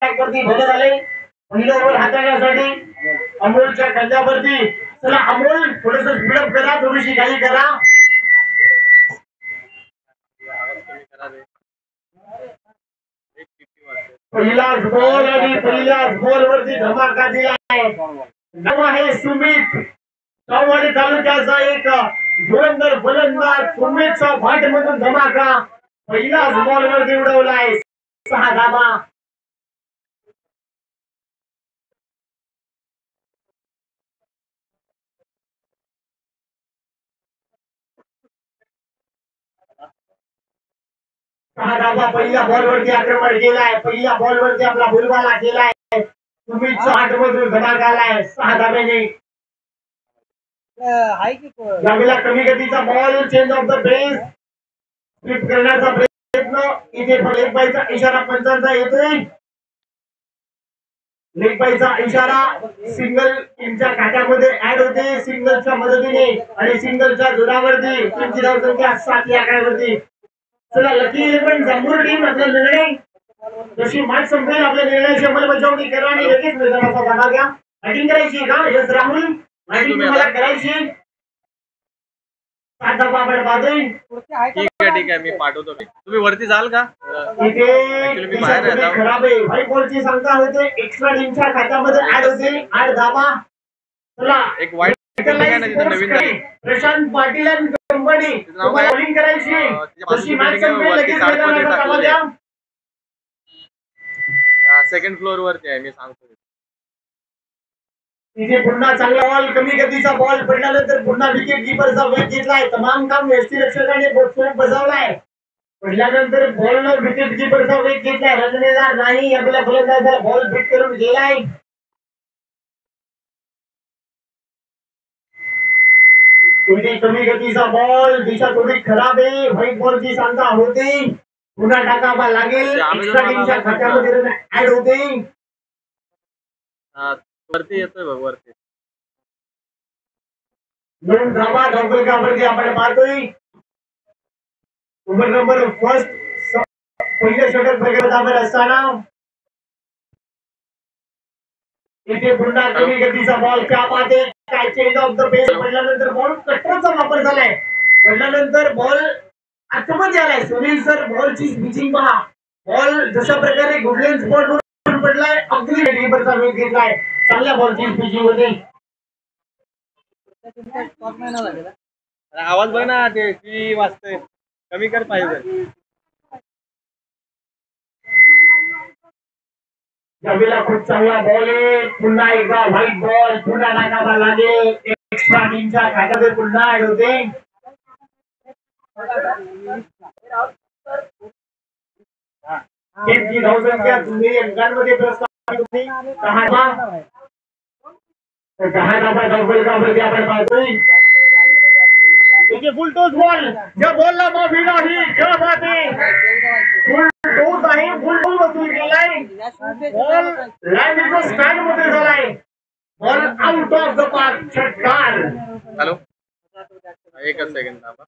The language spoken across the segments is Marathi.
वरती भले झाले पहिलं ओव्हर हाताळण्यासाठी अमोलच्या खांद्यावरती. चला अमोल थोडस स्पीडअप करा, थोडीशी घाई करा. पहिलाच बॉल आणि पहिल्याच बॉल वरती धमाका दिला आहे सुमित चव्हाण तालुक्याचा एक धुरंधर फलंदाज सुमितचा भाटमधून धमाका पहिलाच बॉल वरती उडवलाय. 6 धावा. पहिल्या बॉलवरती आक्रमण केलाय, पहिल्या बॉलवरती आपला बुलवाला केलाय. सुमितचा भाटमधून धमाका आलाय 6 धाब्याने. यावेळेला कमी गतीचा ball, change of the pace sweep करण्याचा प्रयत्न. इथे लेग बायचा इशारा पंचांचा येतोय. लेग बायचा इशारा सिंगल टीमच्या खात्यामध्ये ऍड होते सिंगलच्या मदतीने आणि सिंगलच्या जोरावरती टीमची धावसंख्या 7 या आकड्यावरती. चला लकी 11 जांभूळ टीम आपला निर्णय जशी मॅच संपेल आपल्या निर्णयाची अंमलबजावणी करा आणि लगेच मैदानाचा भाग घ्या. बॅटिंग करायची का? यस राहुल, बॅटिंग तुम्हाला करायची. ठीक आहे मी पाठवतो. तुम्ही वरती जाल का? मी बाहेर आहे. खराब आहे व्हाईट बॉलची संख्या होते एक्स्ट्रा टीमच्या खात्यामध्ये ऍड होते 8 धावा. चला एक वाईट नवीन प्रशांत पाटील आणि कंपनी तुम्हाला बॉलिंग करायची. जशी मॅच संपेल लगेच मैदानाचा भाग घ्या. सेकंड फ्लोअर वरती आहे मी सांगतो. इथे पुन्हा चांगला बॉल, कमी गतीचा बॉल पडल्यानंतर पुन्हा विकेट कीपरचा वेग घेतलाय. तमाम काम यष्टीरक्षकाने बोटसोप बजावलाय. पडल्यानंतर बॉलनं विकेट कीपरचा वेग घेतलाय. रननेदार नाही आपल्या फलंदाजाला बॉल फिट करून गेलाय. थोडी कमी गतीचा बॉल, दिशा थोडी खराब आहे. व्हाईट बॉलची सांगा होती, पुन्हा टाकावा लागेल. एक्स्ट्रा टीमच्या खात्यामध्ये रन ऍड होते. वरती येतोय बघ वरती. 2 धावा धावफलकावरती आपण पाहतोय. ओव्हर नंबर फर्स्ट पहिल्या षटक प्रगतीवर असताना इथे पुन्हा कमी गतीचा बॉल. क्या बात आहे, काय चेंज ऑफ द पेस पडल्यानंतर बॉल कटरचा वापर झालाय. पडल्यानंतर बॉल आतमध्ये आलाय. सुनील सर बॉलची पिचिंग पहा. बॉल जशा प्रकारे गुडलेन स्पॉट वर पडलाय अगदी कीपरचा वेग घेतलाय. चांगल्या बॉलची पिचिंग होती. आवाज बघ ना, ते की वाजतंय कमी कर पाहिजे. यावेळेला खूप चांगला बॉल आहे. पुन्हा एकदा व्हाईट बॉल, पुन्हा टाकावा लागेल. एक्स्ट्रा टीमच्या खात्यामध्ये पुन्हा ऍड होते. टीमची धावसंख्या तुम्ही अंकांमध्ये प्रस्तावित होती 10 धावांवरती आपण पाहतोय. फुल टोस बॉल, ज्या बॉलला माफी नाही. क्या बात आहे, फुल टोस आहे. फुल टोस वसूल केलाय. बॉल लाईन स्टँड मध्ये झालाय. Ball out of the park. षटकार. हॅलो, एकच सेकंड थांबा.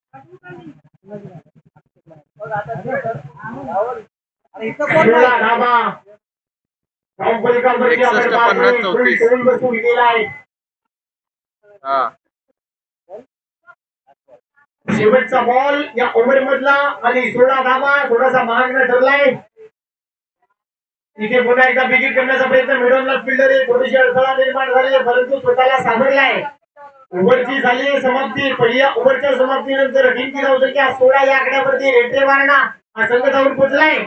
शेवटचा बॉल या ओव्हर मधला आणि 16 धावा. थोडासा महाग ठरलाय. इथे पुन्हा एकदा विकेट करण्याचा प्रयत्न. मिडॉनला फिल्डर आहे, थोडीशी अडथळा निर्माण झाली परंतु स्वतःला सावरलाय. ओव्हरची झाली समाप्ती. पहिल्या ओव्हरच्या समाप्तीनंतर टीमची धावसंख्या 16 या आकड्यावरती. रेड्रे वारणा हा संघ जाऊन पोहोचलाय.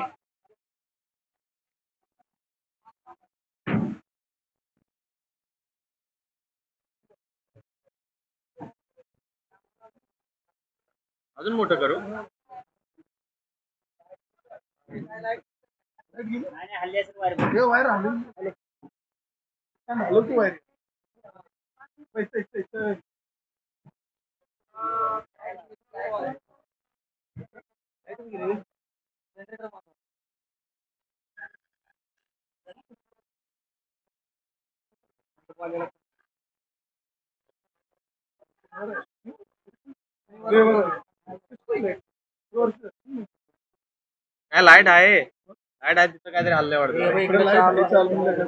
अजून मोठं करू. काय लाईट आहे. ऍड आहे तिथं काहीतरी हल्ले वाटतं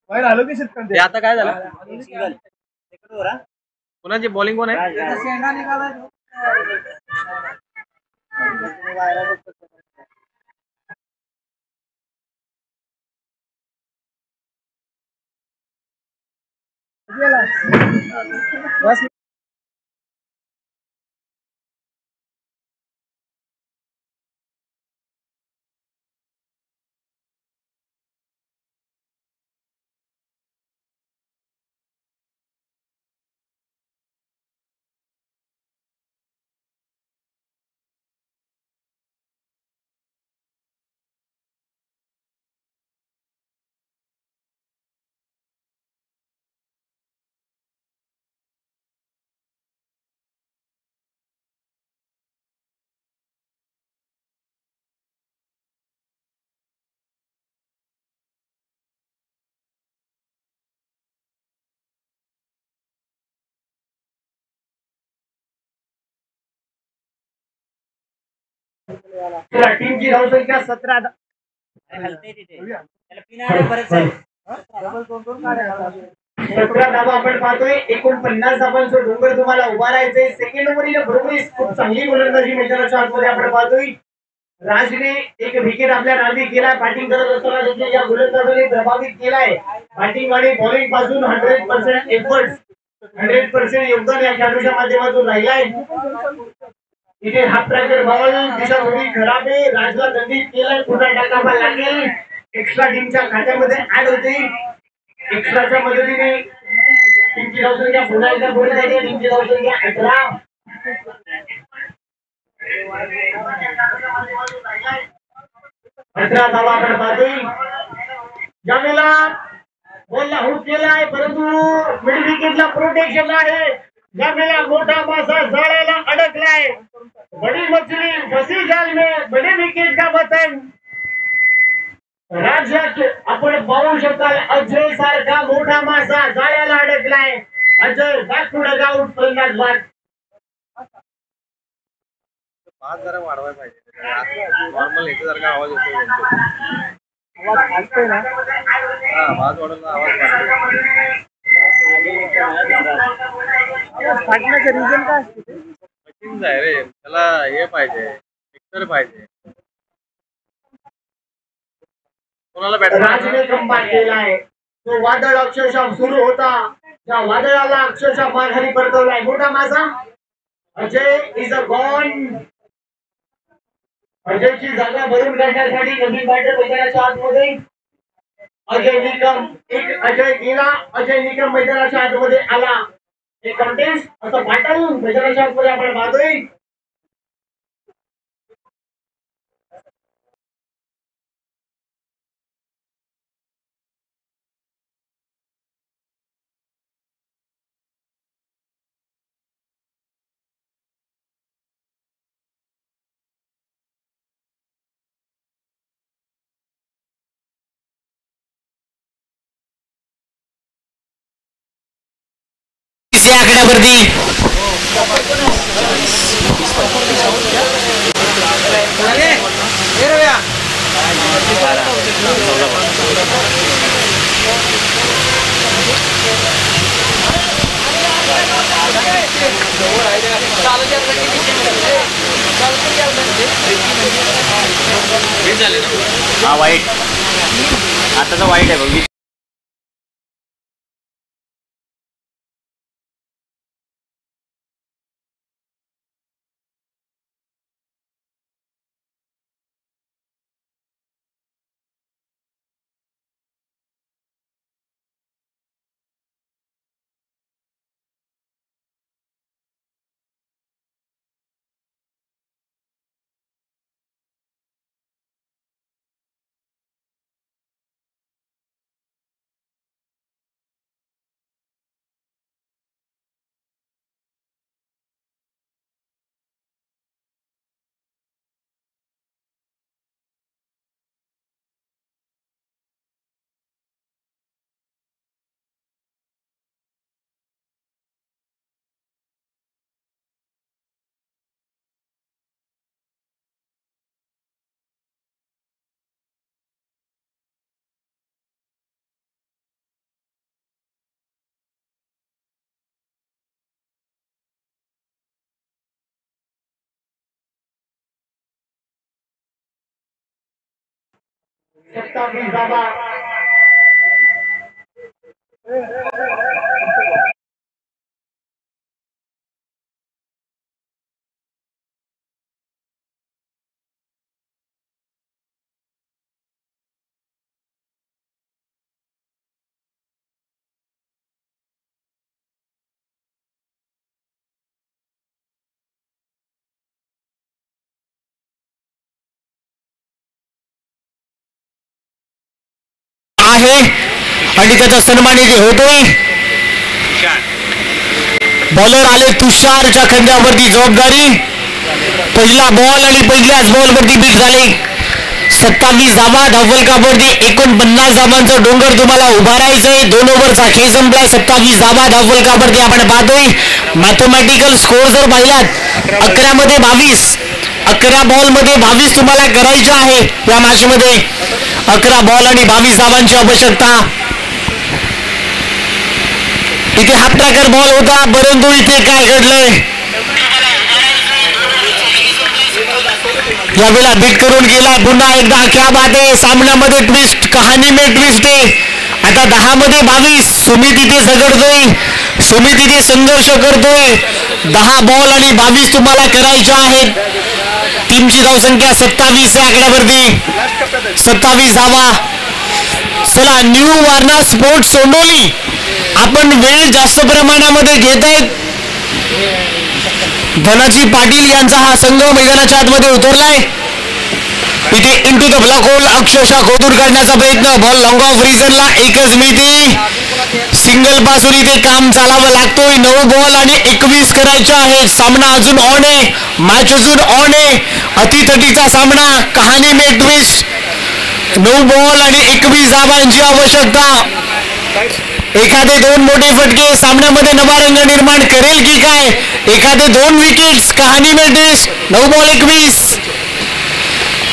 बाहेर आलो की शेतकरी ते आता काय झालं कोणाची बॉलिंग कोण आहे बस चला टीमची धावसंख्या 17 17 धावा आपण पाहतोय 49 धावांचं डोंगर तुम्हाला उभा राहायचंय सेकंड ओव्हरला बरोबर खूप चांगली गोलंदाजी मैदानाच्या आतमध्ये आपण पाहतोय राजने एक विकेट आपल्या नावी केलाय बॅटिंग करत असताना देखील या गोलंदाजाने प्रभावित केलाय बॅटिंग आणि बॉलिंग पासून 100% एफर्ट 100% योगदान या खेळाडूच्या माध्यमातून राहिलाय इथे हा प्रकार बॉल दिशा थोडी खराब आहे राजला दंडित केलाय पुन्हा टाकावा लागेल एक्स्ट्रा टीमच्या खात्यामध्ये ऍड होते एक्स्ट्राच्या मदतीने टीमची धावसंख्या पुन्हा एकदा बोलत आहे टीमची धावसंख्या 18 18 धावा आपण पाहतोय ज्यावेळेला बॉलला हुक केलाय परंतु मिड विकेटला प्रोटेक्शन आहे ज्यावेळेला मोठा मासा जाळ्याला अडकलाय बडी मछली फसी जाल में बड़े विकेट का वतन राज्यात आपण पाहू शकाल अजय सारखा मोठा मासा जाळ्याला अडकलाय Ajay back to dugout फलंदाज बाद आवाज जरा वाढवायला पाहिजे नॉर्मल ह्याच्यासारखा आवाज येतो आवाज असतोय ना हा आवाज वाढवला आवाज फाटण्याचं रिझन काय असतं कठीण आहे रे त्याला हे पाहिजे मिक्सर पाहिजे कोणाला राजने बॅटर कमबॅक केलाय तो वादळ अक्षरशः सुरू होता त्या वादळाला अक्षरशः माघारी परतवलाय मोठा मासा अजय इज अ गॉन अजयची जागा भरून काढण्यासाठी नवीन बॅटर मैदानाच्या आतमध्ये अजय निकम एक अजय गेला अजय निकम मैदानाच्या आतमध्ये आला एक कॉन्टेस्ट असं बाटल मैदानाच्या आतमध्ये आपण पाहतोय आकड्यावरती हा वाईट आताचा वाईट आहे बघ 27 धावा. आहे आणि त्याचा सन्मान इथे होतोय. बॉलर आले तुषारच्या खांद्यावरती जबाबदारी. पहिला बॉल आणि पहिल्याच बॉल वरती बीट झाले. 27 धावा धावफलकावरती 49 धावांचा डोंगर तुम्हाला उभारायचंय. 2 ओव्हरचा खेळ संपलाय. 27 धावा धावफलकावरती आपण पाहतोय. मॅथमॅटिकल स्कोर जर पाहिलात 11 मध्ये 22, 11 बॉल मध्ये 22 तुम्हाला करायचे आहे या मॅच मध्ये. 11 बॉल आणि 22 धावांची आवश्यकता. इथे हाफ ट्रॅकर बॉल होता परंतु इथे काय घडलंय यावेळेला बीट करून गेला. पुन्हा एकदा क्या बात आहे. सामन्यामध्ये ट्विस्ट, कहाणी में ट्विस्ट आहे. आता 10 मध्ये 22 सुमित इथे झगडतोय. सुमित इथे संघर्ष करतोय. 10 बॉल आणि 22 तुम्हाला करायच्या आहेत. टीमची धावसंख्या 27 या आकड्यावरती. 27 धावा. चला न्यू वारणा स्पोर्ट्स सोंडोली आपण वेळ जास्त प्रमाणामध्ये घेत आहेत. धनाजी पाटील यांचा हा संघ मैदानाच्या आतमध्ये उतरलाय. इथे इंटू द ब्लॅक होल अक्षरशः खोदून काढण्याचा प्रयत्न. बॉल लॉंग ऑफ रिझनला एकच मिळते. सिंगल पासून इथे काम चालावं लागतोय. 9 बॉल आणि 21 करायचे आहेत. सामना अजून ऑन आहे. मॅच अजून ऑन आहे. अतितटीचा सामना. कहाणी में ट्विस्ट. 9 बॉल आणि 21 धावांची आवश्यकता. एखादे 2 मोठे फटके सामन्यामध्ये नवा रंग निर्माण करेल की काय. एखादे 2 विकेट्स. कहाणी में ट्विस्ट. 9 बॉल 21.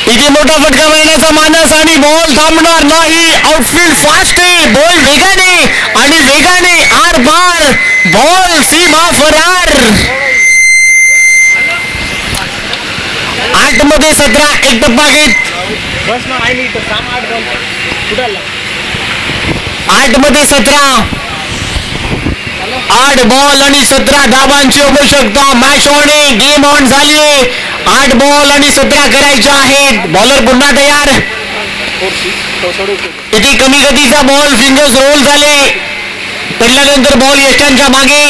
इथे मोठा फटका मारण्याचा मानस आणि बॉल थांबणार नाही. आउटफील्ड फास्ट आहे. बॉल वेगाने आणि वेगाने आर पार. बॉल सीमा फरार. 8 मध्ये 17 एक टप्पा घेत. 8 मध्ये 17. 8 बॉल आणि 17 धावांची आवश्यकता. मॅच ऑन आहे. गेम ऑन झाली आहे. 8 बॉल आणि 17 करायचे आहेत. बॉलर पुन्हा तयार. इथे कमी गतीचा बॉल. फिंगर्स रोल झाले. पडल्यानंतर बॉल यष्टांच्या मागे.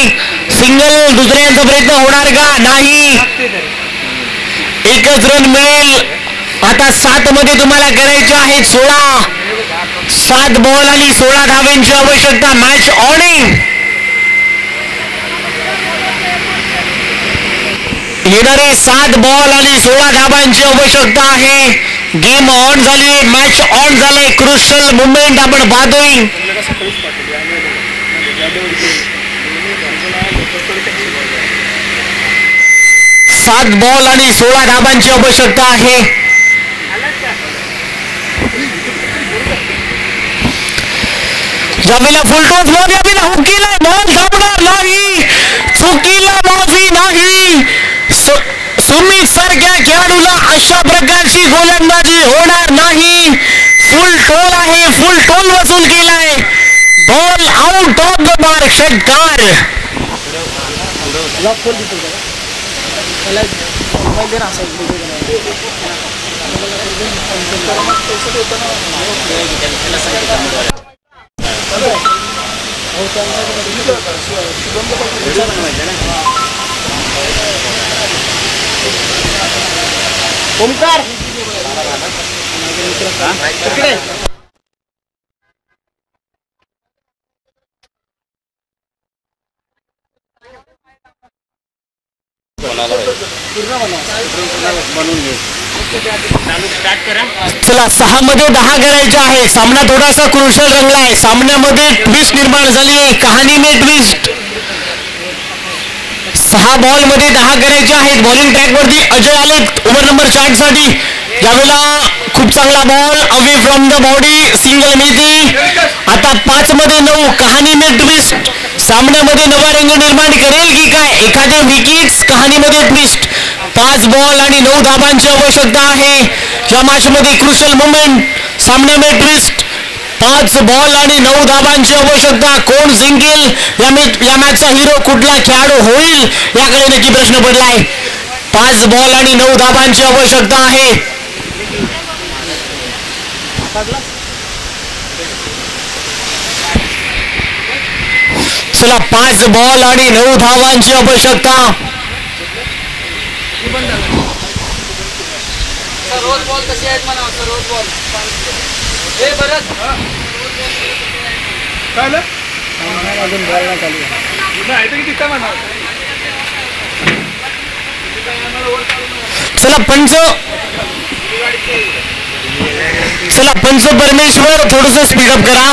सिंगल दुसऱ्यांचा प्रयत्न होणार का. नाही. एकच रन मिळेल. आता 7 मध्ये तुम्हाला करायचे आहेत 16. 7 बॉल आणि 16 धावांची आवश्यकता. मॅच ऑन आहे. येणारे 7 बॉल आणि 16 धावांची आवश्यकता आहे. गेम ऑन झाली. मॅच ऑन झाले. क्रुशियल मुवमेंट आपण पाहतोय. 7 बॉल आणि 16 धावांची आवश्यकता आहे. यावेळेला फुलटॉस बॉल. यावेळेला हुकीला बॉल थांबणार नाही. चुकीला माफी नाही. सुमित सारख्या खेळाडूला अशा प्रकारची गोलंदाजी होणार नाही. फुल टोल आहे. फुल टोल वसूल केलाय. Ball out of the mark. षटकार. ओमकार इकडे. चला 6 मध्ये 10 करायचे आहे. सामना थोडासा क्रुशियल रंगलाय. सामन्यामध्ये ट्विस्ट निर्माण झाली आहे. कहाणी में ट्विस्ट. 6 बॉल मध्ये 10 करायचे आहेत. बॉलिंग ट्रॅक वरती अजय आले ओव्हर नंबर 4 साठी. यावेळेला खूप चांगला ball away from the body. Single मिळते. आता 5 मध्ये 9. कहाणी में ट्विस्ट. सामन्यामध्ये नवा रंग निर्माण करेल की काय. एखादे विकेट्स. कहाणीमध्ये ट्विस्ट. 5 बॉल आणि 9 धावांची आवश्यकता आहे. या मॅच मध्ये क्रुशियल मुवमेंट. सामन्यामध्ये ट्विस्ट 5 बॉल आणि 9 धावांची आवश्यकता. कोण जिंकेल या मॅचचा हिरो कुठला खेळाडू होईल याकडे नक्की प्रश्न पडलाय. 5 बॉल आणि 9 धावांची आवश्यकता आहे. चला 5 बॉल आणि 9 धावांची आवश्यकता. रोज बॉल कसे आहेत म्हणा रोज बॉल हे बरं अजून बॉल नाही चला पंच परमेश्वर थोडस स्पीडअप करा.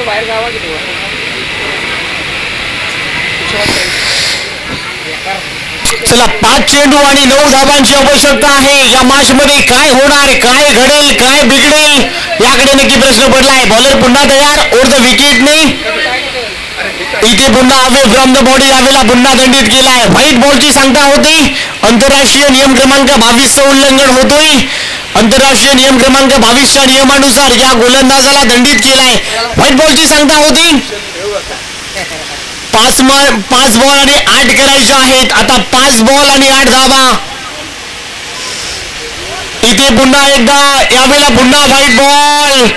बाहेर जावा चला 5 चेंडू आणि 9 धावांची आवश्यकता आहे. या मॅच मध्ये काय होणार, काय घडेल, काय बिघडेल याकडे नक्की प्रश्न पडलाय. बॉलर पुन्हा तयार ओव्हर द विकेटने. इथे पुन्हा अवे फ्रॉम द बॉडी यावेळेला पुन्हा दंडित केलाय. व्हाईट बॉलची सांगता होती. आंतरराष्ट्रीय नियम क्रमांक 22 उल्लंघन होतोय. आंतरराष्ट्रीय नियम क्रमांक 22च्या नियमानुसार या गोलंदाजाला दंडित केलाय. व्हाईट बॉलची सांगता होती. 5 बॉल आणि 8 करायचे आहेत. आता 5 बॉल आणि 8 धावा. इथे पुन्हा एकदा यावेळेला पुन्हा व्हाईट बॉल.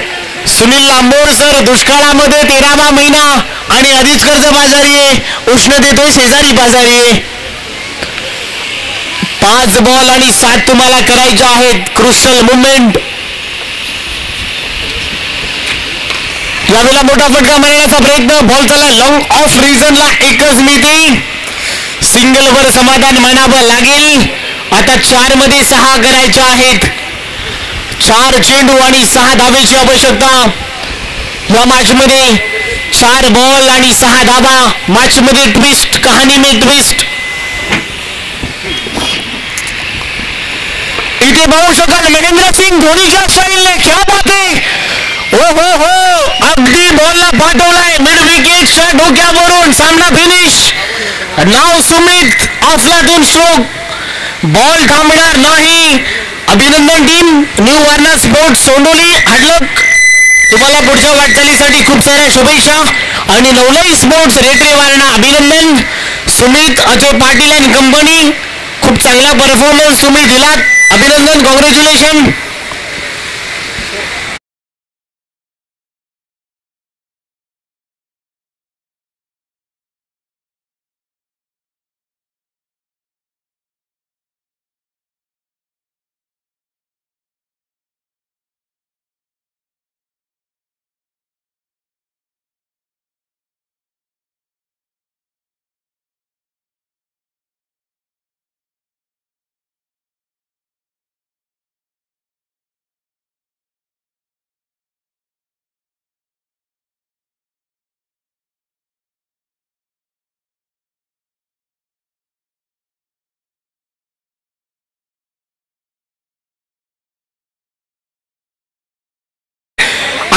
सुनील लांबोर सर दुष्काळामध्ये 13वा महिना आणि आधीच कर्जबाजारी आहे. उष्णतेतोय शेजारी बाजारी आहे. 5 बॉल आणि 7 तुम्हाला करायचे आहेत. Crucial movement. यावेळेला मोठा फटका मारण्याचा प्रयत्न. बॉल चालला लॉंग ऑफ रिजनला. एकच मिती. सिंगल वर समाधान मानावं लागेल. आता 4 मध्ये 6 करायचे आहेत. 4 चेंडू आणि 6 धावेची आवश्यकता. या मॅच मध्ये 4 बॉल आणि 6 धावा. मॅच मध्ये ट्विस्ट, कहाणी में ट्विस्ट. इथे पाहू शकाल महेंद्र सिंग धोनीच्या स्टाईलने क्या बात आहे. हो अगदी बॉलला पाठवलाय मिड विकेटच्या डोक्यावरून. सामना फिनिश. नाव सुमित अफलातून स्ट्रोक. बॉल थांबणार नाही. अभिनंदन team new Warana sports Sondoli हाडलक. तुम्हाला पुढच्या वाटचालीसाठी खूप साऱ्या शुभेच्छा. आणि नवलाई स्पोर्ट्स रेटरे वारणा अभिनंदन. सुमित अजय पाटील अँड कंपनी खूप चांगला परफॉर्मन्स तुम्ही दिलात. अभिनंदन, कॉंग्रॅच्युलेशन.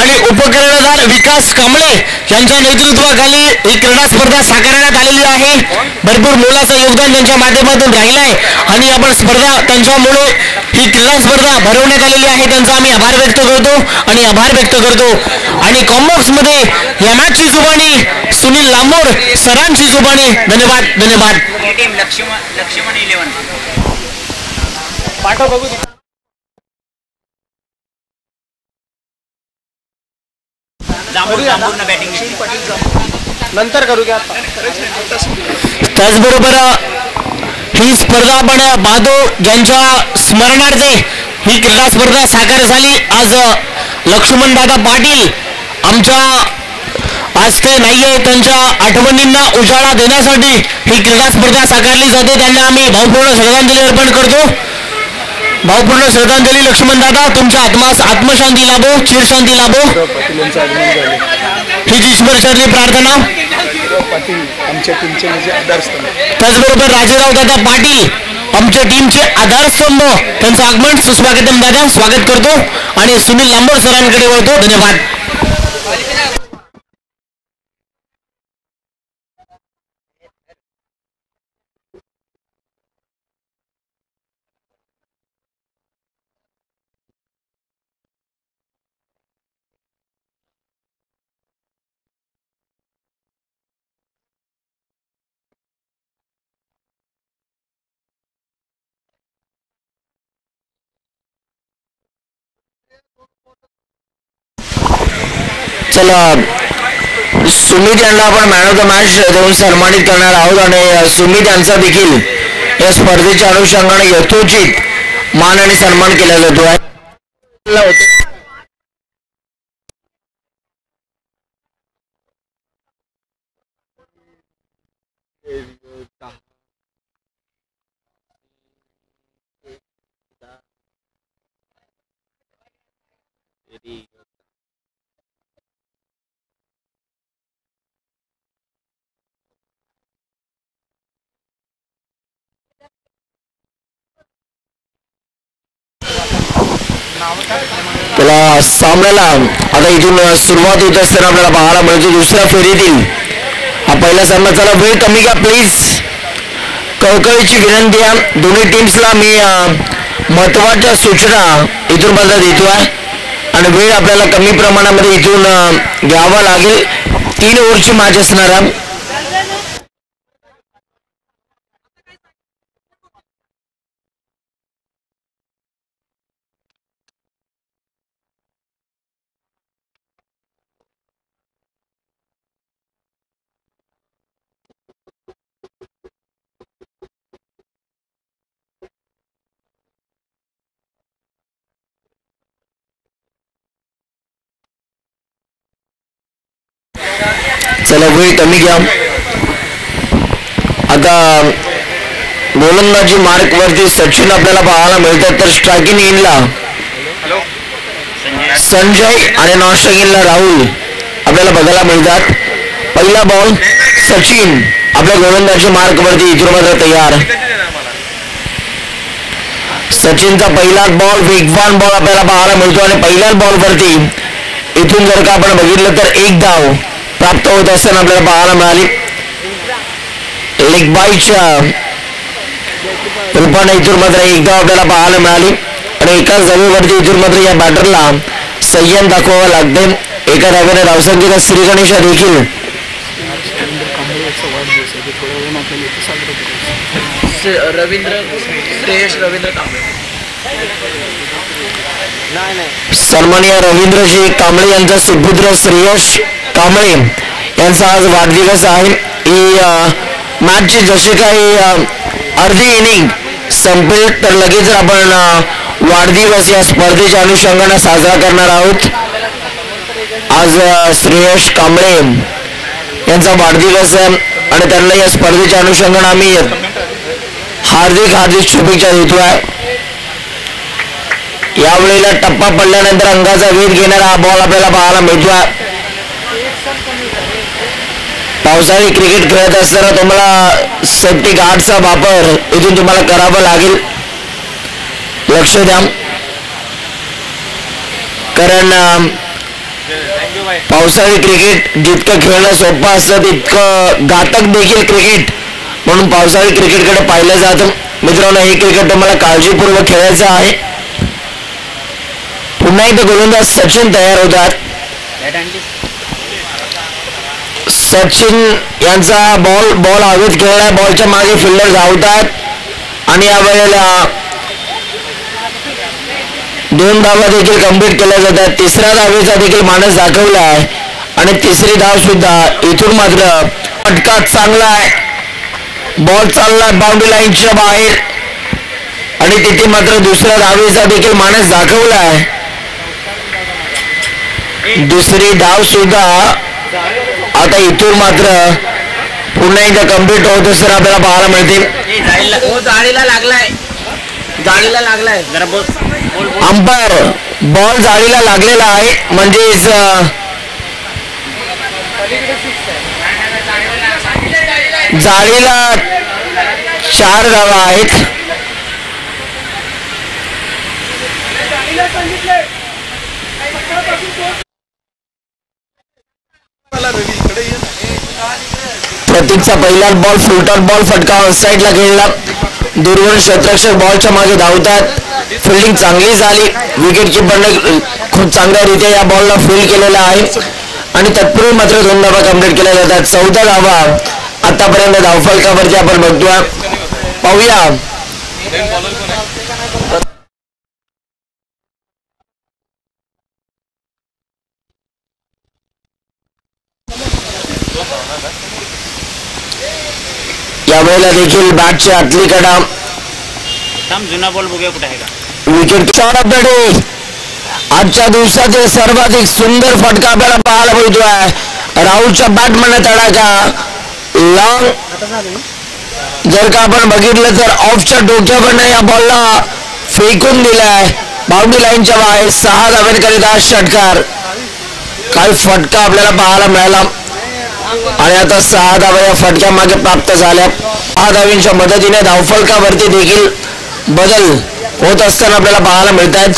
आणि उपकर्णधार विकास कांबळे यांच्या नेतृत्वाखाली ही क्रीडा स्पर्धा साकारण्यात आलेली आहे. भरपूर मोलाचं योगदान त्यांच्या माध्यमातून राहिलं आहे आणि आपण स्पर्धा त्यांच्यामुळे ही क्रीडा स्पर्धा भरवण्यात आलेली आहे. त्यांचा आम्ही आभार व्यक्त करतो. आणि कॉमर्स मध्ये या मॅचची जुबानी सुनील लांबोर सरांची जुबानी. धन्यवाद. लक्ष्मण 11 पाठव बघू. जांभूरनं बॅटिंग नंतर करू घ्या. त्याचबरोबर ही स्पर्धा आपण बादो यांच्या स्मरणार्थ ही क्रीडा स्पर्धा साकार झाली. आज लक्ष्मण दादा पाटील आमच्या आज ते नाहीये. त्यांच्या आठवणींना उजाळा देण्यासाठी ही क्रीडा स्पर्धा साकारली जाते. त्यांना आम्ही भावपूर्ण श्रद्धांजली अर्पण करतो. भावपूर्ण श्रद्धांजली लक्ष्मण दादा. तुमच्या आत्मास आत्मशांती लाभो, चिरशांती लाभो ही ईश्वरचरणी प्रार्थना. त्याचबरोबर राजेराव दादा पाटील आमच्या टीमचे आधारस्तंभ त्यांचं आगमन सुस्वागतम दादा स्वागत करतो आणि सुनील लांबोर सरांकडे वळतो. धन्यवाद. चला सुमित यांना आपण मॅन ऑफ द मॅच देऊन सन्मानित करणार आहोत आणि सुमित यांचा देखील या स्पर्धेच्या अनुषंगाने यथोचित मान आणि सन्मान केला जातो आहे. त्याला सामन्याला आता इथून सुरुवात होत असताना आपल्याला पाहायला मिळतो दुसऱ्या फेरीतील हा पहिला सामना. चला वेळ कमी घ्या प्लीज, कळकळीची विनंती आहे. दोन्ही टीम्सला मी महत्वाच्या सूचना इथून बदला देतोय आणि वेळ आपल्याला कमी प्रमाणामध्ये इथून घ्यावा लागेल. 3 ओव्हरची मॅच असणार आहे. चला वेळ कमी घ्या. आता गोलंदाजी मार्क वरती सचिन आपल्याला पाहायला मिळतात, तर स्ट्रायकिंग इनला संजय आणि नॉन स्ट्रायकिंगला राहुल आपल्याला बघायला मिळतात. पहिला बॉल सचिन आपल्या गोलंदाजी मार्क वरती इथून मात्र तयार. सचिनचा पहिला बॉल वेगवान बॉल आपल्याला पाहायला मिळतो आणि पहिल्याच बॉल वरती इथून जर का आपण बघितलं तर 1 धाव प्राप्त होत असताना आपल्याला पाहायला मिळाली. लेग बाईच्या रूपाने इथून मात्र 1 धाव आपल्याला पाहायला मिळाली आणि एकाच धावेवरती इथून मात्र या बॅटरला संयम दाखवावा लागते. एका धावेने धावसंख्येचा श्रीगणेशा देखील सन्माननीय रवींद्रजी कांबळे यांचा सुपुत्र श्रेयश कांबळे यांचा आज वाढदिवस आहे. ही मॅचची जशी काही अर्धी इनिंग संपेल तर लगेच आपण वाढदिवस या स्पर्धेच्या अनुषंगाने साजरा करणार आहोत. आज श्रेयश कांबळे यांचा वाढदिवस आहे आणि त्यांना या स्पर्धेच्या अनुषंगाने आम्ही हार्दिक शुभेच्छा देतोय. यावेळेला टप्पा पडल्यानंतर अंगाचा वेध घेणारा हा बॉल आपल्याला पाहायला मिळतोय. पावसाळी क्रिकेट खेळत असताना तुम्हाला सेफ्टी गार्डचा वापर इथून तुम्हाला करावा लागेल, लक्ष द्या. कारण पावसाळी क्रिकेट जितकं खेळणं सोपं असतं तितकं घातक देखील क्रिकेट म्हणून पावसाळी क्रिकेटकडे पाहिलं जातं. मित्रांनो, हे क्रिकेट तुम्हाला काळजीपूर्वक खेळायचं आहे. पुन्हा एकदा गोलंदाज सचिन तयार होतात. सचिन यांचा बॉल हवेत खेळला, बॉलच्या मागे फिल्डर धावतात आणि यावेळेला 2 धावा देखील कंप्लीट केल्या जातात. तिसऱ्या धावेचा देखील मानस दाखवला आहे आणि तिसरी धाव सुद्धा इथून मात्र फटका चांगला आहे. बॉल चालला बाउंड्री लाईनच्या बाहेर आणि तिथे मात्र दुसऱ्या धावेचा देखील मानस दाखवला आहे. दुसरी धाव सुद्धा आता इथून मात्र पुन्हा एकदा कंप्लीट होत असताना आपल्याला पाहायला मिळते. जाळीला लागलाय अंपायर, बॉल जाळीला लागलेला आहे म्हणजेच जाळीला 4 धावा आहेत. प्रतीकचा पहिला बॉल फुलटॉस बॉल फटका साईडला खेळला. दुर्गुण क्षेत्ररक्षक बॉलच्या मागे धावतात. फिल्डिंग चांगली झाली. विकेट किपरने खूप चांगल्यारीत्या या बॉलला फील्ड केलेला आहे आणि तत्पूर्वी मात्र 2 धावा कंप्लीट केल्या जातात. 14 धावा आतापर्यंत धावफलकावरती आपण बघतोय. पाहूया यावेळेला देखील बॅटच्या आतली कडा थांब जुना बॉल बघूया कुठे आहे का. Wicket shot of the day. आजच्या दिवसातील सर्वाधिक सुंदर फटका आपल्याला पाहायला मिळतोय. राहुलच्या बॅटमध्ये तडाखा लॉंग. जर का आपण बघितलं तर ऑफच्या डोक्यावरनं या बॉलला फेकून दिलाय. बाउंड्री लाईनच्या बाहेर 6 धावांकरिता षटकार. काही फटका आपल्याला पाहायला मिळाला आणि आता 6 धावा या फटक्या मागे प्राप्त झाल्या. 6 धावींच्या मदतीने धावफलकावरती देखील बदल होत असताना आपल्याला पाहायला मिळत आहेत.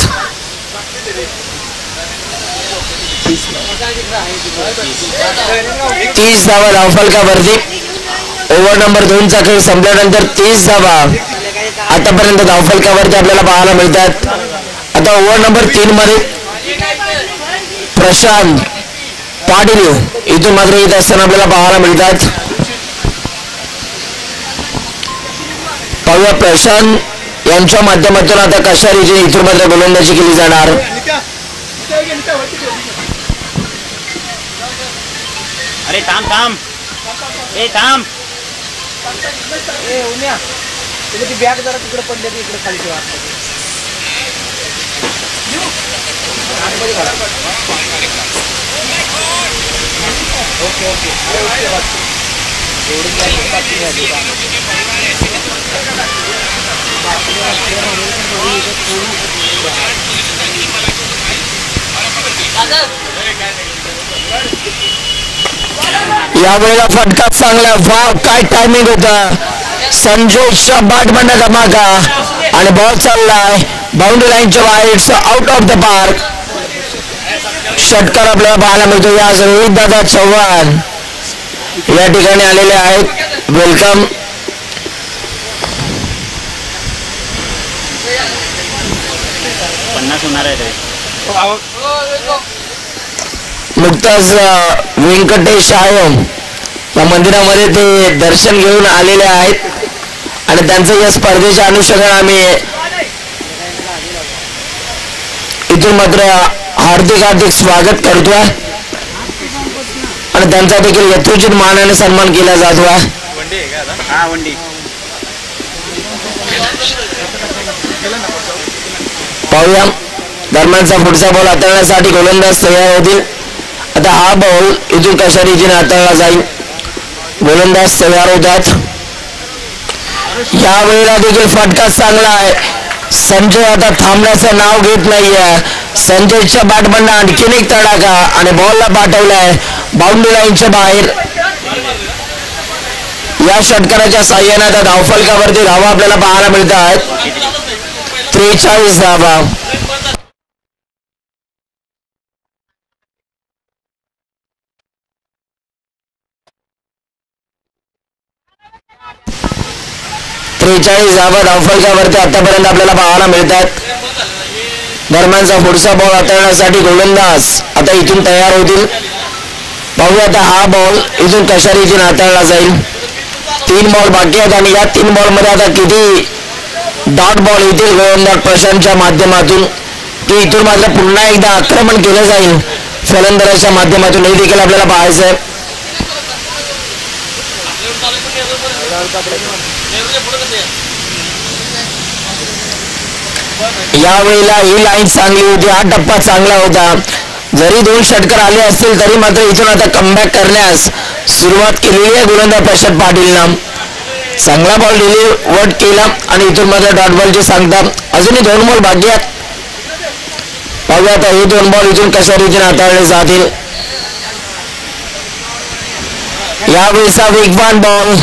30 धावा धावफलकावरती. ओव्हर नंबर 2 चा खेळ संपल्यानंतर 30 धावा आतापर्यंत धावफलकावरती आपल्याला पाहायला मिळतात. आता ओव्हर नंबर 3 मध्ये प्रशांत पाटील इथून मात्र येत असताना आपल्याला पाहायला मिळतात. पाहूया प्रशांत यांच्या माध्यमातून आता कशा रीतीने इथून मात्र गोलंदाजी केली जाणार. अरे थांब थांब ए थांब. ती बॅग जरा तिकडे पडली इकडे खाली ठेवा. ओके ओके यावेळेला फटका चांगला. वाव काय टायमिंग होता. संजयच्या बॅटमध्ये धमाका आणि बॉल चाललाय बाउंड्री लाईनच्या बाहेर. It's out of the park. षटकार आपल्याला पाहायला मिळतो. या रोहित दादा चव्हाण या ठिकाणी आलेले आहेत. वेलकम. होणार आहे. नुकताच व्यंकटेश आयम या मंदिरामध्ये ते दर्शन घेऊन आलेले आहेत आणि त्यांचं या स्पर्धेच्या अनुषंगाने आम्ही इथून मात्र हार्दिक हार्दिक स्वागत करतोय आणि त्यांचा देखील यथोचित मानाने सन्मान केला जातोय. हा वंडी पाहूया दरम्यानचा पुढचा बॉल हाताळण्यासाठी गोलंदाज तयार होतील. आता हा बॉल इथून कशा रीतीने हाताळला जाईल. गोलंदाज तयार होतात. या वेळेला देखील फटका चांगला आहे. संजय आता थांबण्याचं नाव घेत नाहीये. संजयच्या बॅटमधनं आणखीन एक तडाखा आणि बॉलला पाठवलाय बाउंड्री लाईनच्या बाहेर. या षटकाराच्या साह्याने आता धावफलकावरती धावा आपल्याला पाहायला मिळतात. 43 धावा. धावफलकावरती आतापर्यंत आपल्याला पाहायला मिळतात. दरम्यानचा पुढचा बॉल हाताळण्यासाठी गोलंदाज आता इथून तयार होतील. पाहूया आता हा बॉल इथून कशा रीतीने हाताळला जाईल. 3 बॉल बाकी आहेत आणि या 3 बॉल मध्ये आता किती डॉट बॉल येतील गोलंदाज प्रशांतच्या माध्यमातून की इथून मात्र पुन्हा एकदा आक्रमण केलं जाईल फलंदाजाच्या माध्यमातून हे देखील आपल्याला पाहायचं आहे. यावेळेला ही लाईन चांगली होती. हा टप्पा चांगला होता. जरी 2 षटकार आले असतील तरी मात्र इथून आता कमबॅक करण्यास सुरुवात केलेली आहे गोलंदाज प्रशांत पाटीलनं. चांगला बॉल डिलिव्हर्ड केला आणि इथून मात्र डॉट बॉलची सांगता. अजूनही 2 बॉल बाकी आहेत. पाहूया आता हे 2 बॉल इथून कशा रीतीने हाताळले जातील. यावेळेचा वेगवान बॉल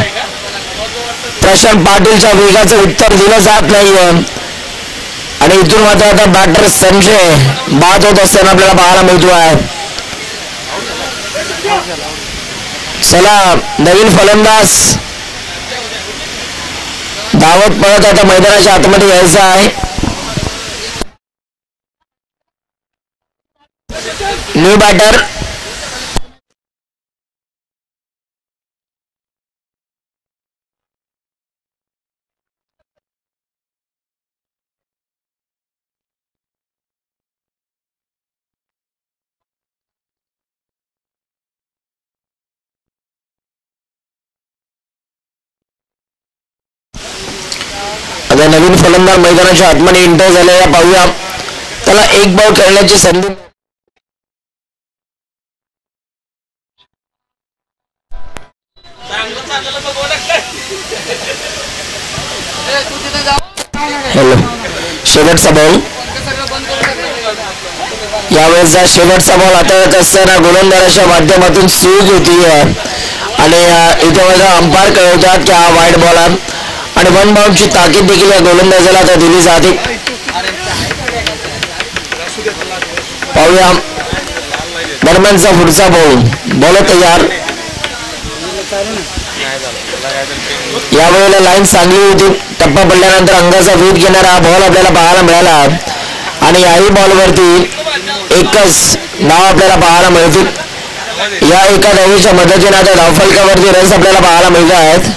प्रशांत पाटीलच्या वेगाचं उत्तर दिलं जात नाहीये आणि इथून मात्र आता बॅटर संजय बाद होत असताना आपल्याला पाहायला मिळतोय. चला नवीन फलंदाज धावत पळत आता मैदानाच्या आतमध्ये यायचं आहे. न्यू बॅटर सध्या नवीन फलंदाज मैदानाच्या आतमध्ये एंटर झालेला पाहूया. त्याला एक बॉल खेळण्याची संधी. हॅलो, शेवटचा बॉल. यावेळेसचा शेवटचा बॉल हाताळत असताना गोलंदाजाच्या माध्यमातून चूक होती आणि इथे माझा अंपायर कळवतात की हा वाईट बॉल आहे आणि वन बाउंडची ताकीद देखील या गोलंदाजाला आता दिली जाते. पाहूया दरम्यानचा पुढचा बॉल तयार. यावेळेला लाईन चांगली होती. टप्पा पडल्यानंतर अंगाचा वेध घेणारा हा बॉल आपल्याला पाहायला मिळाला आणि याही बॉलवरती एकच नाव आपल्याला पाहायला मिळते. या एका धावेच्या मदतीने आता धावफलकावरती रन्स आपल्याला पाहायला मिळत आहेत.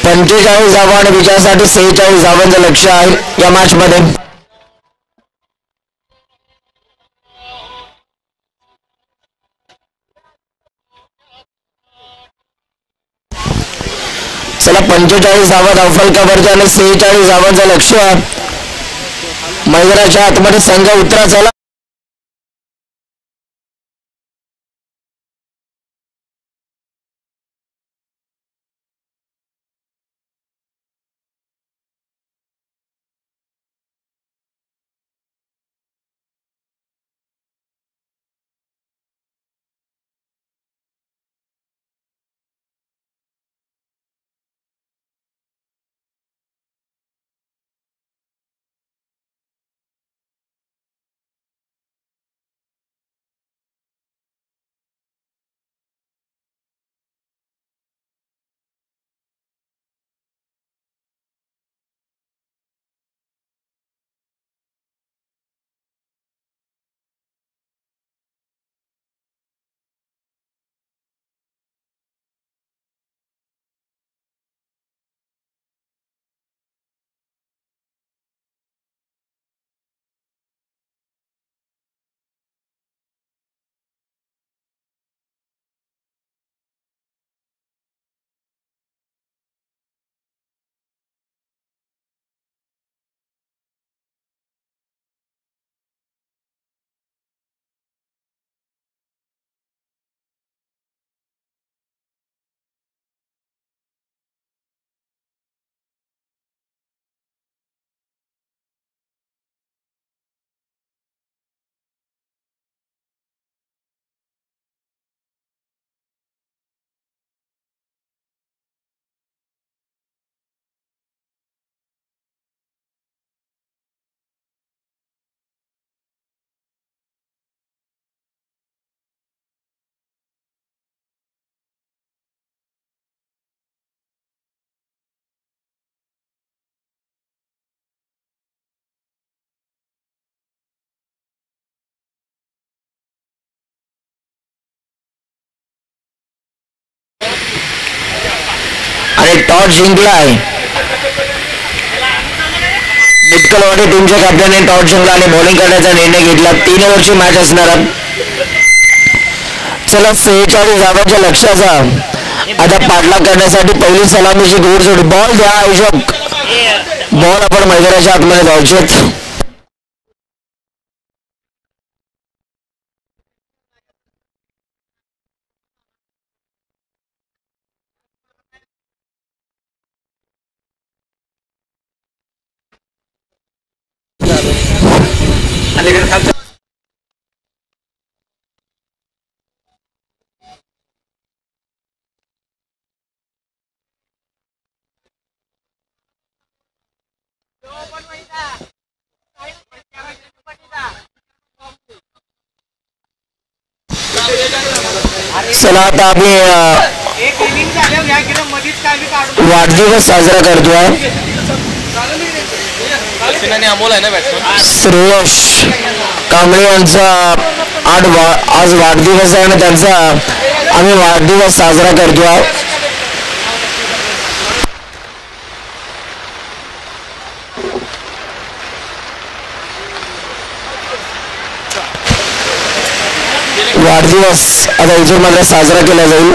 45 धावा आणि विजयासाठी 46 धावांचं लक्ष आहे या मॅच मध्ये. चला 45 धावा धावफलकावरती आणि 46 धावांचं लक्ष. मैदानाच्या आतमध्ये संघ उतरा. चला आणि टॉस जिंकलाय. निटकलवाडी टीमच्या कॅप्टनने टॉस जिंकला आणि बॉलिंग करण्याचा निर्णय घेतला. 3 ओव्हरची मॅच असणार. चला 46 धावांच्या लक्ष्याचा आता पाठलाग करण्यासाठी पहिली सलामीची घोडचोड. बॉल द्या आयोजक. बॉल आपण मैदानाच्या आतमध्ये जायचे. चला आता आम्ही वाढदिवस साजरा करतोय. श्रेयश कांबळे यांचा आज वाढदिवस आहे आणि त्यांचा आम्ही वाढदिवस साजरा करतोय. वाढदिवस आता इथून मात्र साजरा केला जाईल.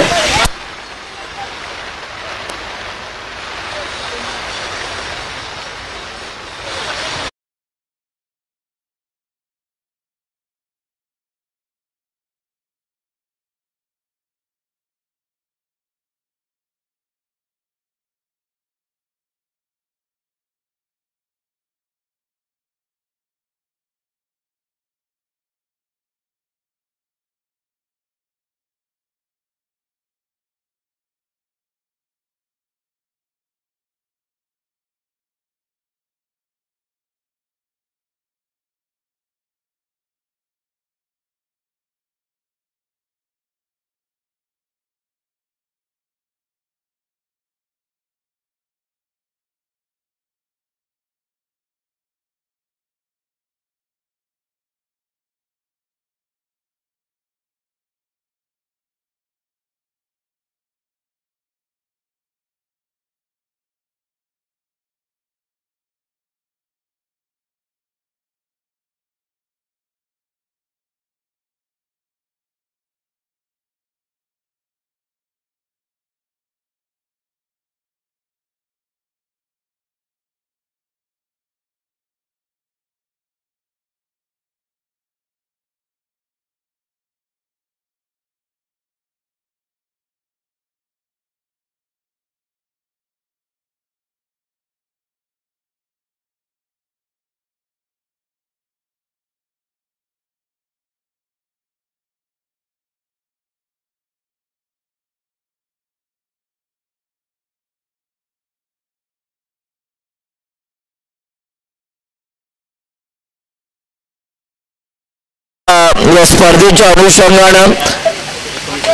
या स्पर्धेच्या अनुषंगानं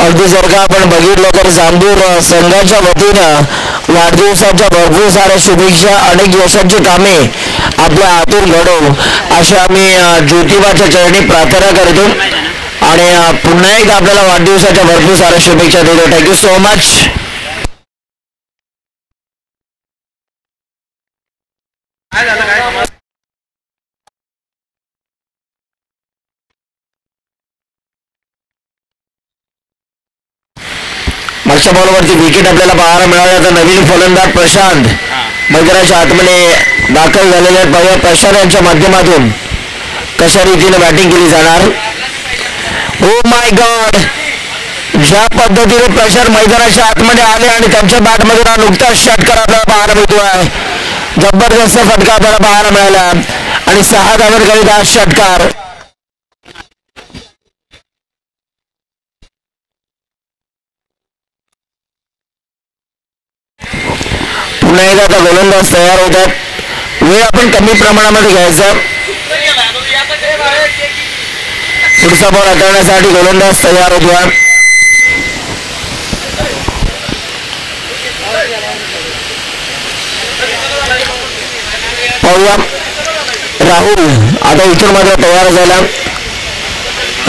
अगदी जर का आपण बघितलं तर जांभूर संघाच्या वतीनं वाढदिवसाच्या भरपूर साऱ्या शुभेच्छा, अनेक यशाची कामे आपल्या हातून घडो अशी आम्ही ज्योतिबाच्या चरणी प्रार्थना करतो आणि पुन्हा एकदा आपल्याला वाढदिवसाच्या भरपूर साऱ्या शुभेच्छा देतो. Thank you so much. मागच्या बॉलवरती विकेट आपल्याला पाहायला मिळाला. तर नवीन फलंदाज प्रशांत मैदानाच्या आतमध्ये दाखल झालेले आहेत. पाहूया प्रशांत यांच्या माध्यमातून कशा रीतीने बॅटिंग केली जाणार. ओ माय गॉड, ज्या पद्धतीने प्रशांत मैदानाच्या आतमध्ये आले आणि त्यांच्या बॅटमधून हा नुकताच षटकार आपल्याला पाहायला मिळतोय. जबरदस्त फटका आपल्याला पाहायला मिळाला आणि 6 धावा करीत हा षटकार. पुन्हा एकदा आता गोलंदाज तयार होतात. वेळ आपण कमी प्रमाणामध्ये घ्यायचा. पुढचा बॉल हाताळण्यासाठी गोलंदाज तयार होतो. पाहूया राहुल आता इथून मात्र तयार झाला.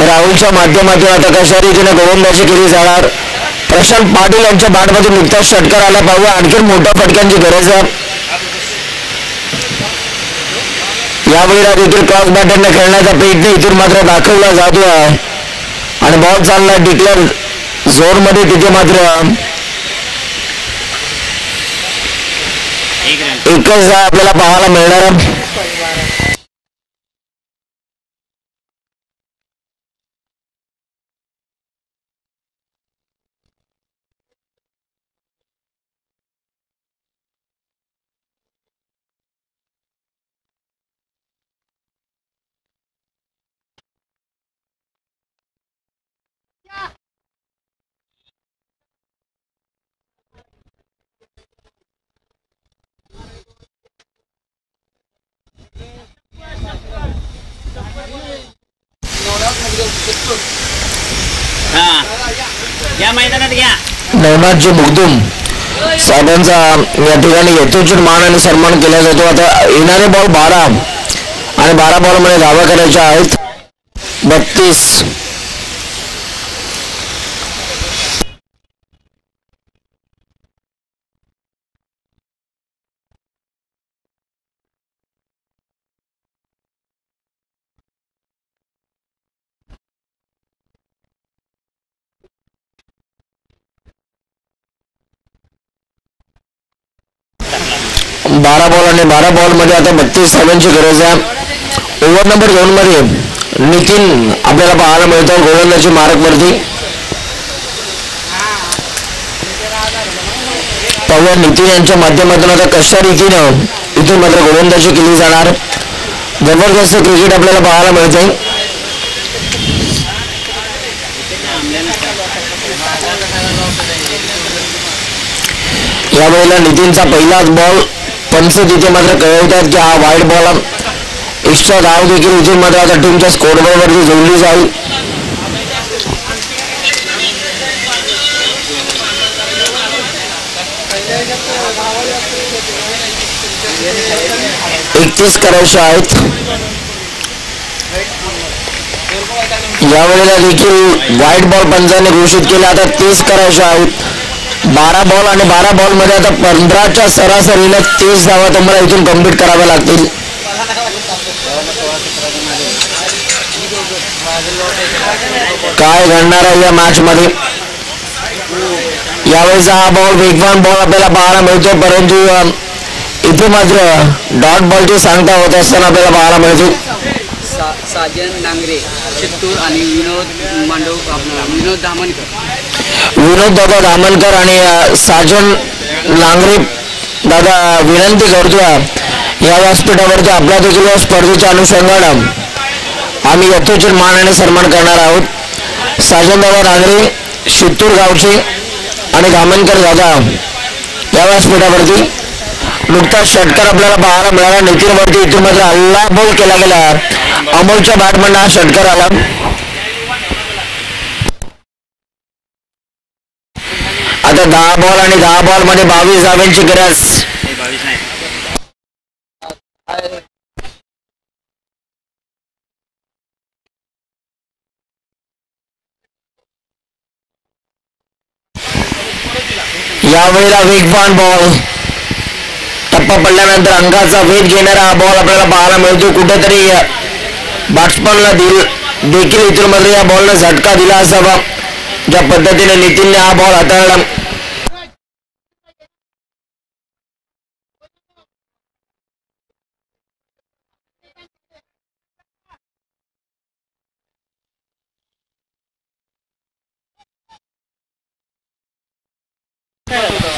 राहुलच्या माध्यमातून आता कशा रीतीने गोलंदाजी केली जाणार. प्रशांत पाटील यांच्या बॅटमधून नुकताच षटकार आला. पाहूया आणखी मोठ्या फटक्यांची गरज आहे. यावेळेला देखील क्रॉस बॅटरने खेळण्याचा प्रयत्न इथून मात्र दाखवला जातो आहे आणि बॉल चालला डिक्लेअर झोन मध्ये. तिथे मात्र एकच आपल्याला पाहायला मिळणार. या मैदानात घ्या. नवनाथजी मुगदुम साहेबांचा या ठिकाणी यथोचित मान आणि सन्मान केला जातो. आता येणारे बॉल 12 आणि 12 बॉलमध्ये धावा करायच्या आहेत 32. बारा बॉल आणि 12 बॉलमध्ये आता 32 धावांची गरज आहे. ओव्हर नंबर 2 मध्ये नितीन आपल्याला पाहायला मिळतो गोलंदाजी मार्कवरती. पाहूया नितीन यांच्या माध्यमातून आता कशा रीतीनं इथून मात्र गोलंदाजी केली जाणार. जबरदस्त क्रिकेट आपल्याला पाहायला मिळते. यावेळेला नितीनचा पहिलाच बॉल. पंच तिथे मात्र कळवतात की हा वाईड बॉल. एक्स्ट्रा धाव देखील इथून मात्र आता टीमच्या स्कोरबोर्डवरती जोडली जाईल. एकतीस करायचे आहेत. यावेळेला देखील वाईट बॉल पंचाने घोषित केला. आता 30 करायचे आहेत. 12 बॉल आणि 12 बॉल मध्ये आता 15च्या सरासरीने 30 धावा तुम्हाला इथून कम्प्लीट कराव्या लागतील. काय घडणार आहे या मॅच मध्ये. यावेळेचा हा बॉल वेगवान बॉल आपल्याला पाहायला मिळतो, परंतु इथे मात्र डॉट बॉलची सांगता होत असताना आपल्याला पाहायला मिळतो. साजन नांगरे चित्तूर आणि विनोद दादा धामणकर आणि साजन नांगरे दादा विनंती करतो या व्यासपीठावरती आपला देखील या स्पर्धेच्या अनुषंगानं आम्ही यथोचित मान आणि सन्मान करणार आहोत. साजन दादा नांगरे चित्तूर गावचे आणि धामणकर दादा या व्यासपीठावरती. नुकताच षटकार आपल्याला पाहायला मिळाला नितीनवरती. इथून मात्र हल्ला बॉल केला गेला. अमोलच्या बॅटमधून हा षटकार आला. आता 10 बॉल आणि 10 बॉल मध्ये 22 धावांची गरज. 22 नाही. यावेळेला वेगवान बॉल, टप्पा पडल्यानंतर अंगाचा वेध घेणारा हा बॉल आपल्याला पाहायला मिळतो. कुठेतरी बॅट्समनला देखील इथून मध्ये या बॉलला झटका दिला असावा, ज्या पद्धतीने नितीनने हा बॉल हाताळला.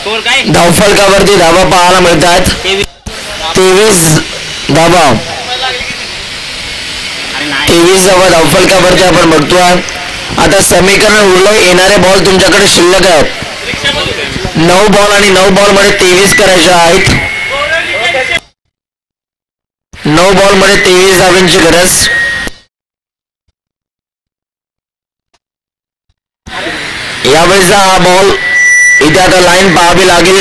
स्कोर काय? धावफलकावरती धावा पाहायला मिळतात. 23 धावा, अरे नाही. 23 धावा धावफलकावरती आपण बघतोय. आता समीकरण उरलं, येणारे बॉल तुमच्याकडे शिल्लक आहेत. 9 बॉल आणि 9 बॉल मध्ये 23 करायचे आहेत. 9 बॉल मध्ये 23 धावांची गरज. यावेळेचा हा बॉल इथे आता लाईन पाहावी लागेल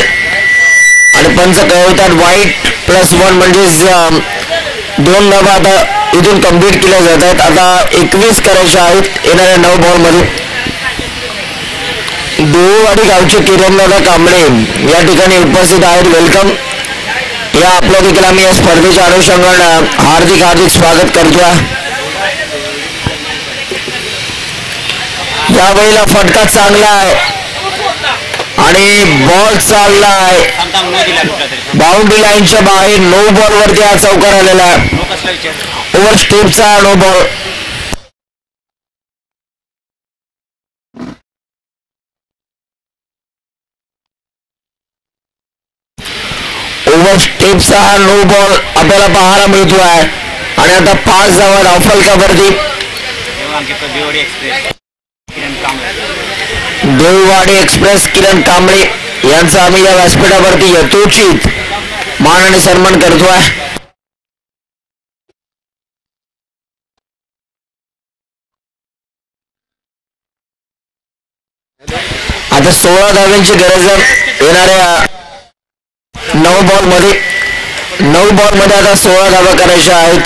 आणि पंच कळवतात वाईट +1 म्हणजेच 2 धावा आता इथून कम्प्लीट केल्या जात आहेत. आता 21 करायच्या आहेत येणाऱ्या 9 बॉल मध्ये. देऊळवाडी गावचे किरणदादा कांबळे या ठिकाणी उपस्थित आहेत. वेलकम. या आपलं देखील आम्ही या स्पर्धेच्या अनुषंगाने हार्दिक हार्दिक स्वागत करतोय. यावेळेला फटका चांगला आहे आणि बॉल चाललाय बाउंड्री लाईनच्या बाहेर. 9 बॉल वरती हा चौकार आलेला आहे. ओव्हर स्टेपचा 9 बॉल. ओव्हर स्टेपचा हा 9 बॉल आपल्याला पाहायला मिळतो आहे आणि आता 5 धावा धावफलकावरती. देववाडी एक्सप्रेस किरण कांबळे यांचा आम्ही या व्यासपीठावरती यथोचित मान आणि सन्मान करतोय. आता 16 धावांची गरज येणाऱ्या 9 बॉल मध्ये. 9 बॉल मध्ये आता 16 धावा करायच्या आहेत.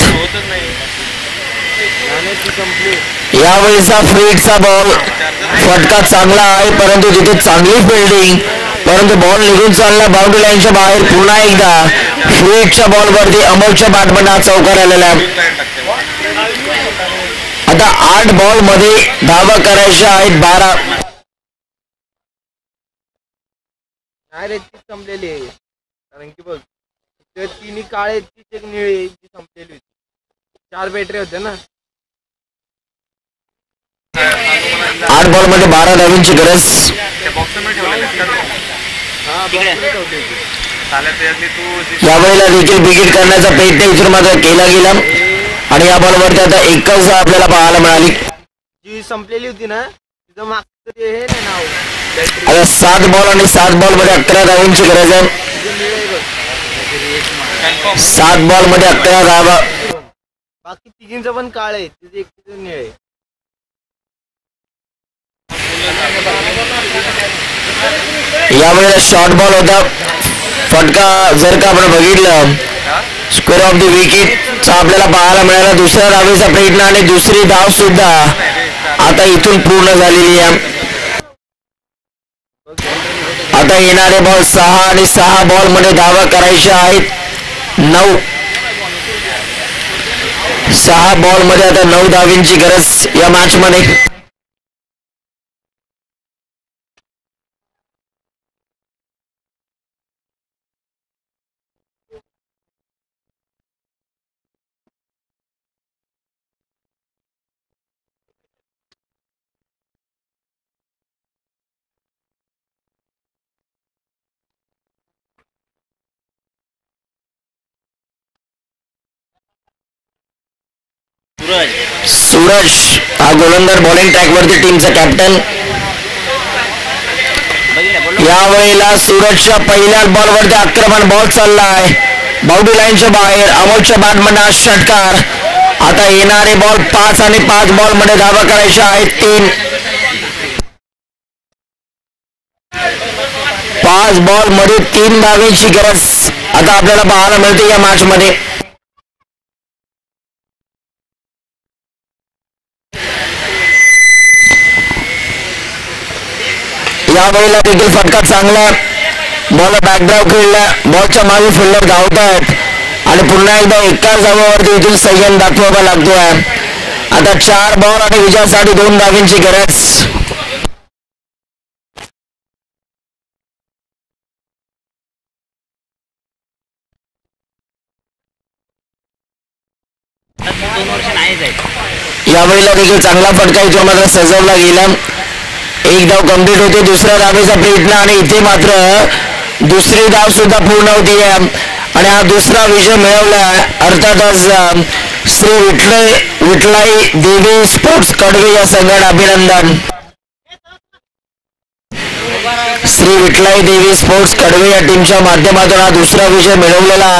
यावेळीचा फ्रीटचा बॉल, फटका चांगला आहे परंतु तिथे चांगली फिल्डिंग, परंतु बॉल निघून चालला बाउंड्री लाईनच्या बाहेर. पुन्हा एकदा फ्रीटच्या बॉल वरती अमोलच्या बॅटमन हा चौकार आलेला आहे. आता 8 बॉल मध्ये धावा करायच्या आहेत 12. संपलेली आहे कारण की बघ तिन्ही काळे तीच एक निळी जी संपलेली होती. 4 बॅटरी होत्या ना. 8 बॉल मध्ये 12 धावांची गरज. यावेळेला देखील विकेट करण्याचा प्रयत्न इथून मात्र केला गेला आणि या बॉलवरती आता एकच आपल्याला पाहायला मिळाली. जी संपलेली होती ना तिचं मागचं हे नाही नाव. आता 7 बॉल आणि 7 बॉल मध्ये 11 धावांची गरज आहे. 7 बॉल मध्ये 11 धावा. बाकी तिघींचं पण काळ आहे, तिथे एक तिथे निळे. यावेळेला शॉर्ट बॉल होता. फटका जर का आपण बघितलं स्कोर ऑफ द विकेट आपल्याला पाहायला मिळाला. दुसऱ्या धावेचा प्रयत्न आणि दुसरी धाव सुद्धा आता इथून पूर्ण झालेली आहे. आता येणारे बॉल 6 आणि 6 बॉल मध्ये धावा करायच्या आहेत 9. 6 बॉल मध्ये आता 9 धावांची गरज या मॅच मध्ये. सूरज हा गोलंदाज बॉलिंग ट्रॅक वरती टीमचा कॅप्टन. यावेळेला सूरजच्या पहिल्या बॉल वरती आक्रमण बॉल चालला आहे बाउंड्री लाईनच्या बाहेर. अमोलच्या बॅटमन हा षटकार. आता येणारे बॉल 5 आणि 5 बॉल मध्ये धावा करायच्या आहेत 3. 5 बॉल मध्ये 3 धावांची गरज आता आपल्याला पाहायला मिळते या मॅच मध्ये. या वेळेला देखील फटका चांगला, बॉल बॅकड्राईव्ह खेळला, बॉलच्या मागे फिल्डर धावतायत आणि पुन्हा एकदा एकाच धावावरती इथून संयम दाखवावा लागतोय. आता 4 बॉल आणि विजयासाठी 2 धावांची गरज. यावेळेला देखील चांगला फटका इथून मात्र सजवला गेला. एक धाव कंप्लीट होते, दुसऱ्या धावेचा प्रयत्न आणि इथे मात्र दुसरी धाव सुद्धा पूर्ण होती आणि हा दुसरा विजय मिळवला. अर्थातच श्री विठलाई देवी स्पोर्ट्स कडवे या संघाला अभिनंदन. श्री विठलाई देवी स्पोर्ट्स कडवे या टीमच्या माध्यमातून हा दुसरा विजय मिळवलेला